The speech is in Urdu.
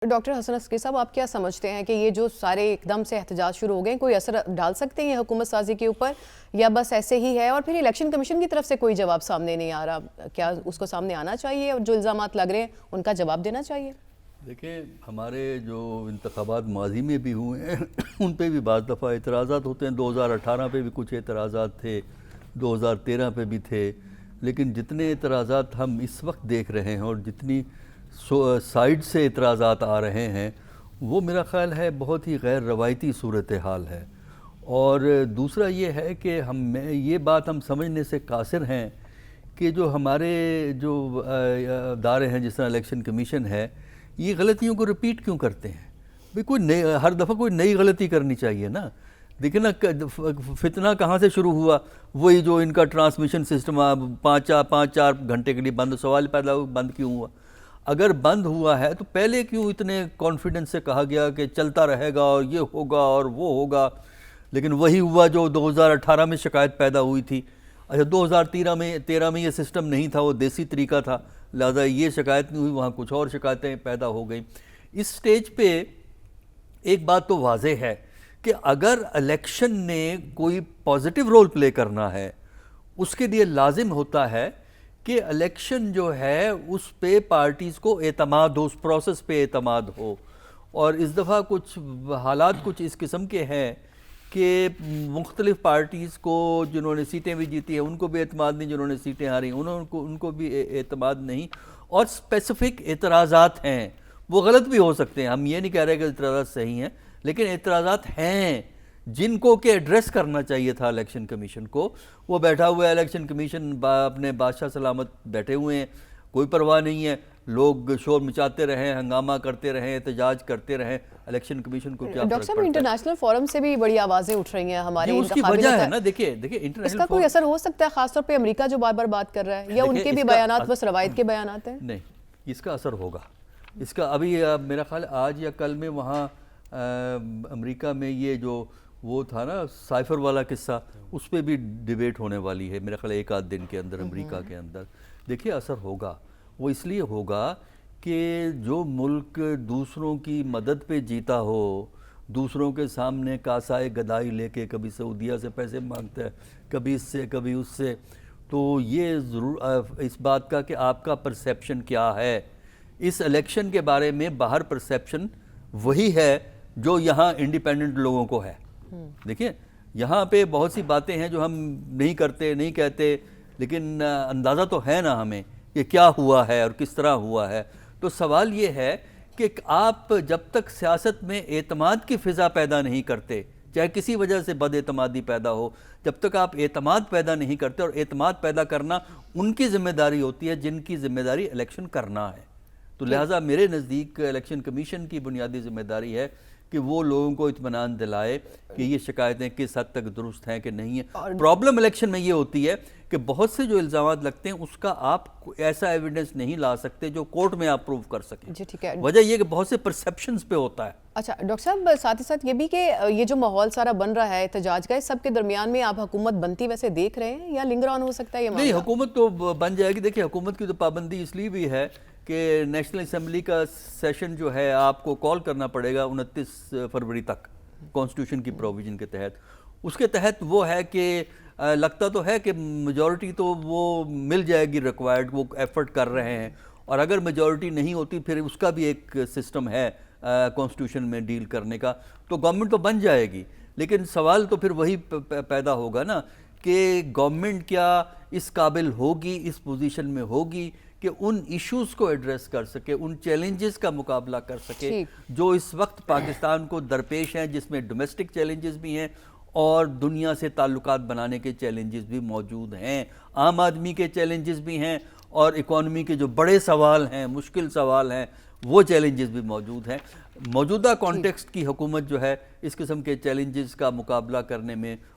ڈاکٹر حسن عسکری صاحب، آپ کیا سمجھتے ہیں کہ یہ جو سارے ایک دم سے احتجاج شروع ہو گئے کوئی اثر ڈال سکتے ہیں حکومت سازی کے اوپر، یا بس ایسے ہی ہے؟ اور پھر الیکشن کمیشن کی طرف سے کوئی جواب سامنے نہیں آ رہا، کیا اس کو سامنے آنا چاہیے اور جو الزامات لگ رہے ہیں ان کا جواب دینا چاہیے؟ دیکھیں، ہمارے جو انتخابات ماضی میں بھی ہوئے ہیں ان پہ بھی بعض دفعہ اعتراضات ہوتے ہیں. 2018 پہ بھی کچھ اعتراضات تھے، 2013 پہ بھی تھے، لیکن جتنے اعتراضات ہم اس وقت دیکھ رہے ہیں اور جتنی سائیڈ سے اعتراضات آ رہے ہیں وہ میرا خیال ہے بہت ہی غیر روایتی صورتحال ہے. اور دوسرا یہ ہے کہ یہ بات ہم سمجھنے سے قاصر ہیں کہ جو ہمارے جو ادارے ہیں جس طرح الیکشن کمیشن ہے، یہ غلطیوں کو ریپیٹ کیوں کرتے ہیں؟ بھی کوئی ہر دفعہ کوئی نئی غلطی کرنی چاہیے نا. دیکھیں نا، فتنہ کہاں سے شروع ہوا؟ وہی جو ان کا ٹرانسمیشن سسٹم 5-4 گھنٹے کے لیے بند. سوال پیدا ہوا بند کیوں ہوا؟ اگر بند ہوا ہے تو پہلے کیوں اتنے کانفیڈنس سے کہا گیا کہ چلتا رہے گا اور یہ ہوگا اور وہ ہوگا؟ لیکن وہی ہوا جو 2018 میں شکایت پیدا ہوئی تھی. اچھا، 2013 میں یہ سسٹم نہیں تھا، وہ دیسی طریقہ تھا، لہذا یہ شکایت نہیں ہوئی، وہاں کچھ اور شکایتیں پیدا ہو گئیں. اس سٹیج پہ ایک بات تو واضح ہے کہ اگر الیکشن نے کوئی پازیٹیو رول پلے کرنا ہے، اس کے لیے لازم ہوتا ہے کہ الیکشن جو ہے اس پہ پارٹیز کو اعتماد ہو، اس پروسیس پہ اعتماد ہو. اور اس دفعہ کچھ حالات کچھ اس قسم کے ہیں کہ مختلف پارٹیز کو جنہوں نے سیٹیں بھی جیتی ہیں ان کو بھی اعتماد نہیں، جنہوں نے سیٹیں ہاری ان کو بھی اعتماد نہیں. اور اسپیسیفک اعتراضات ہیں، وہ غلط بھی ہو سکتے ہیں، ہم یہ نہیں کہہ رہے کہ اعتراضات صحیح ہیں، لیکن اعتراضات ہیں جن کو کہ ایڈریس کرنا چاہیے تھا الیکشن کمیشن کو. وہ بیٹھا ہوا ہے الیکشن کمیشن، اپنے بادشاہ سلامت بیٹھے ہوئے ہیں، کوئی پرواہ نہیں ہے. لوگ شور مچاتے رہیں، ہنگامہ کرتے رہیں، احتجاج کرتے رہیں، الیکشن کمیشن کو کیا فرق ڈاکٹر صاحب، پڑتا ہے؟ انٹرنیشنل فورم سے بھی بڑی آوازیں اٹھ رہی ہیں ہمارے اس کی وجہ ہے نا. دیکھیں اس انٹرنیشنل کا کوئی اثر ہو سکتا ہے، خاص طور پہ امریکہ جو بار بار بات کر رہا ہے، یا ان کے بھی بیانات بس روایت کے بیانات ہیں؟ نہیں، اس کا اثر ہوگا. اس کا ابھی میرا خیال آج یا کل میں وہاں امریکہ میں یہ جو وہ تھا نا سائفر والا قصہ، اس پہ بھی ڈیبیٹ ہونے والی ہے میرا خیال ایک آدھ دن کے اندر امریکہ کے اندر. دیکھیے اثر ہوگا، وہ اس لیے ہوگا کہ جو ملک دوسروں کی مدد پہ جیتا ہو، دوسروں کے سامنے کاسائے گدائی لے کے کبھی سعودیہ سے پیسے مانگتا ہے، کبھی اس سے کبھی اس سے، تو یہ ضرور اس بات کا کہ آپ کا پرسیپشن کیا ہے. اس الیکشن کے بارے میں باہر پرسیپشن وہی ہے جو یہاں انڈیپینڈنٹ لوگوں کو ہے. دیکھیں یہاں پہ بہت سی باتیں ہیں جو ہم نہیں کرتے، نہیں کہتے، لیکن اندازہ تو ہے نا ہمیں کہ کیا ہوا ہے اور کس طرح ہوا ہے. تو سوال یہ ہے کہ آپ جب تک سیاست میں اعتماد کی فضا پیدا نہیں کرتے، چاہے کسی وجہ سے بد اعتمادی پیدا ہو، جب تک آپ اعتماد پیدا نہیں کرتے، اور اعتماد پیدا کرنا ان کی ذمہ داری ہوتی ہے جن کی ذمہ داری الیکشن کرنا ہے. تو لہٰذا میرے نزدیک الیکشن کمیشن کی بنیادی ذمہ داری ہے کہ وہ لوگوں کو اطمینان دلائے کہ یہ شکایتیں کس حد تک درست ہیں کہ نہیں ہیں. پرابلم الیکشن میں یہ ہوتی ہے کہ بہت سے جو الزامات لگتے ہیں اس کا آپ ایسا ایویڈنس نہیں لا سکتے جو کورٹ میں آپ پروف کر سکیں. جی ٹھیک ہے. وجہ یہ کہ بہت سے پرسیپشنز پہ ہوتا ہے. اچھا ڈاکٹر صاحب، ساتھ ہی ساتھ یہ بھی کہ یہ جو ماحول سارا بن رہا ہے احتجاج کا، اس سب کے درمیان میں آپ حکومت بنتی ویسے دیکھ رہے ہیں یا لنگر آن ہو سکتا ہے یہ معاملہ؟ نہیں، حکومت تو بن جائے گی. دیکھیں حکومت کی تو پابندی اس لیے بھی ہے کہ نیشنل اسمبلی کا سیشن جو ہے آپ کو کال کرنا پڑے گا 29 فروری تک کانسٹیٹیوشن کی پروویژن کے تحت. اس کے تحت وہ ہے کہ لگتا تو ہے کہ میجورٹی تو وہ مل جائے گی ریکوائرڈ، وہ ایفرٹ کر رہے ہیں، اور اگر میجورٹی نہیں ہوتی پھر اس کا بھی ایک سسٹم ہے کانسٹیٹیوشن میں ڈیل کرنے کا، تو گورنمنٹ تو بن جائے گی. لیکن سوال تو پھر وہی پیدا ہوگا نا کہ گورنمنٹ کیا اس قابل ہوگی، اس پوزیشن میں ہوگی کہ ان ایشوز کو ایڈریس کر سکے، ان چیلنجز کا مقابلہ کر سکے جو اس وقت پاکستان کو درپیش ہیں، جس میں ڈومیسٹک چیلنجز بھی ہیں اور دنیا سے تعلقات بنانے کے چیلنجز بھی موجود ہیں، عام آدمی کے چیلنجز بھی ہیں، اور اکانومی کے جو بڑے سوال ہیں، مشکل سوال ہیں، وہ چیلنجز بھی موجود ہیں. موجودہ کانٹیکسٹ کی حکومت جو ہے اس قسم کے چیلنجز کا مقابلہ کرنے میں